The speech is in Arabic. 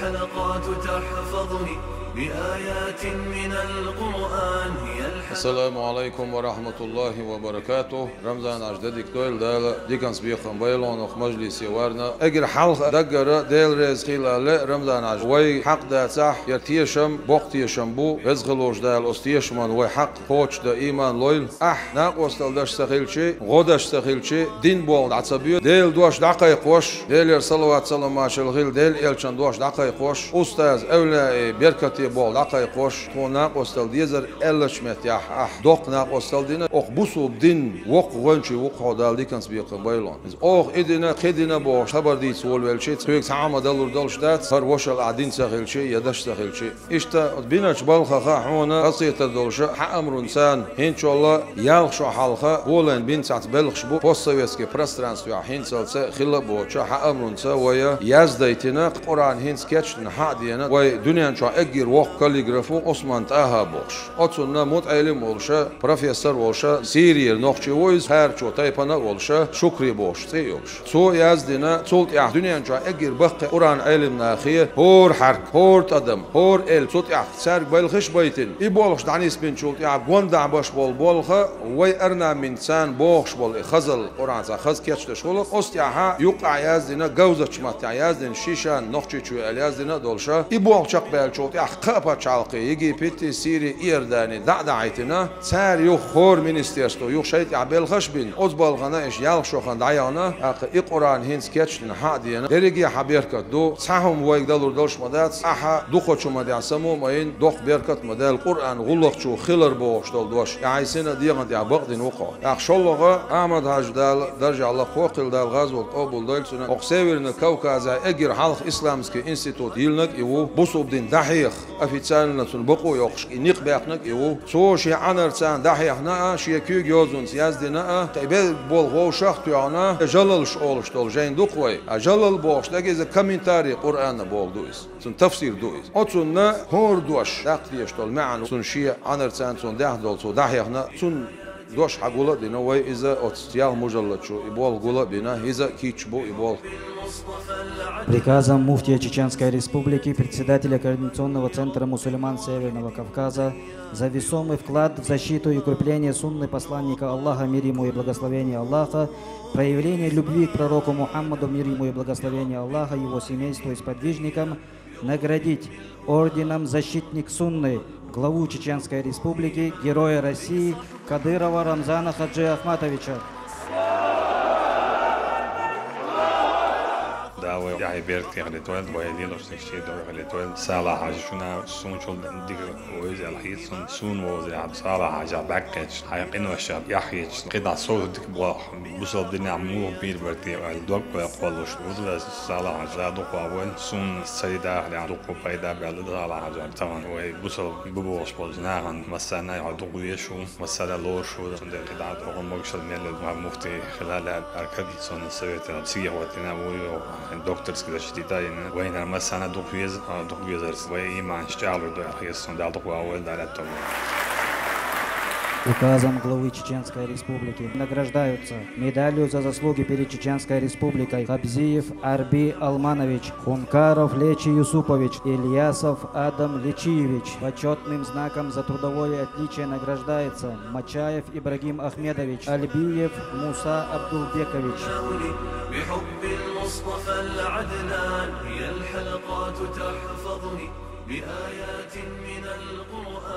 الحلقات تحفظني بآيات من القرآن. السلام عليكم ورحمة الله وبركاته. رمضان أجدادك دويل دال ديكانس بيخن بيلون وخ مجلس يوارنا أجر حلقة دقرة ديل ريز خلال رمضان أجد وي حق دا صح يرتيشم بوقتيشم بو رزغلوش دال أستيشمان وي حق خوش دا إيمان لويل ناقوستل داش سخيلشي غوداش سخيلشي دين بول عصبيو ديل دوش دقايق وش ديل صلوات سلام ماشل ديل إلشان دوش دقايق وش أستاذ أولى بركتي بول دقايق وش تو ناقوستل ديزر إلش متيا دوق ناقوستل دينا أخ بوسوب دين وق غنشي وق هذا ديكانس بيقن بيلون أخ إدينا خدينا بوش خبر دي سول والشيء تريك سعامة دلور دلشتات هر وش العدين سخيل شيء يدش سخيل شيء إشتا بيناش بالخا خاحونا قصية الدلشة حق أمر إنسان إن شاء الله يالخشوا حلقة ولين بين ساعة بلخش بو بوست سويسكي برسترانسيو حين سلسة خلا بوشة حق أمر إنسان ويا يزديتنا قرآن هين سكتش نحادينا ويا دنيا شو أجر وق كاليغرافو عثمان تاها بوش أتصلنا موت علم ولشة بروفيسور ولشة سيريل نخشي ويز هر شو تايبنا ولشة شكري بوش تيوش سو يزدنا صوت يا دنيا شو أجر بق قرآن علم ناخية هور حرك هور تدم هور صوت يا سارق بلخش بيتين يبولش دعني سبين شوت يا قوندع باش بولخه وي أرنا من سان بوخش بول خزل قرآن خز كيتش تشغلق أستيها يقع يزدنا جوزة شمات يزدن شيشان نخشي شو يزدنا دولشة يبولش قبل شوت يا خابا شالقي يجي بيتي سيري إيرداني دعيتنا سار يخور منستيرستو يخ شيت يعبل خشبين أزبالغنا إيش يالخشو خندعيانا إقران هينس كيتش نحادينا درجي حبيركت دو صحهم ويك دلور دلش مدات صح دوخو شو مدع سمو ماين دوخ بيركت مدال القرآن غلق شو خلر بوش دل دوش يعيسنا ديغن ديع بقدين وقع يخشلغة أحمد هاجدال درجة الله خوقل دال غازو أبول دل سنة أقسيورنا كوكازا أجر حلق إسلامسكي إنستيتوت يلنك يو بوسوب دين دحيخ أفيتسالنا سنبقو يوخش إنيق بيقنك يو سوشي عنر سان دحيخنا شي كيو جوزون سيازدنا تبل بول غو شخت يانا جللش أولش دل جين دوقوي جلل بوش لكن إذا كومنتاري قرآن بول دويس سن تفسير دويس أتصلنا هور دوش داقليش دل معن سن شي عنر سان سن ده دل سو دحيخنا سن دوش حقولا دينا وي إذا أتستيال مجلد شو يبول قولا بينا إذا كيتش بو يبول. Приказом муфтия Чеченской Республики, председателя Координационного центра мусульман Северного Кавказа за весомый вклад в защиту и укрепление сунны посланника Аллаха, мир ему и благословение Аллаха, проявление любви к пророку Мухаммаду, мир ему и благословение Аллаха, его семейству и сподвижникам, наградить орденом «Защитник сунны» главу Чеченской Республики, Героя России Кадырова Рамзана Хаджи Ахматовича. داعي بيرتي على تويل ويدين وشتكشي دور على تويل سالا حاجة شونا سون شول ديك ويز الحيط سون وزي عبد سالا حاجة باكج حيقين وشاب يحيج قطع صوت ديك بواح بوصل الدنيا عمو بير برتي على دوق ويقول وش وزي سالا حاجة دوق أول سون سيدا على دوق بايدا بعد سالا حاجة طبعا ويبوصل ببوش بوزناهن مسانا يعدوق ويشو مسالا لوشو سون ديك قطع دوق مقشل ميل مفتي خلال أركض سون السويت سيح وتنا دكتور كذا شديدين وين مثلا دوكويز وإيمان اشتغلوا ده يسون ده دوكوا أول ده لاتهم. Указом главы Чеченской Республики награждаются медалью за заслуги перед Чеченской Республикой Хабзиев Арби Алманович, Хункаров Лечи Юсупович, Ильясов Адам Лечиевич. Почетным знаком за трудовое отличие награждается Мачаев Ибрагим Ахмедович, Альбиев Муса Абдулбекович. بآيات من القرآن.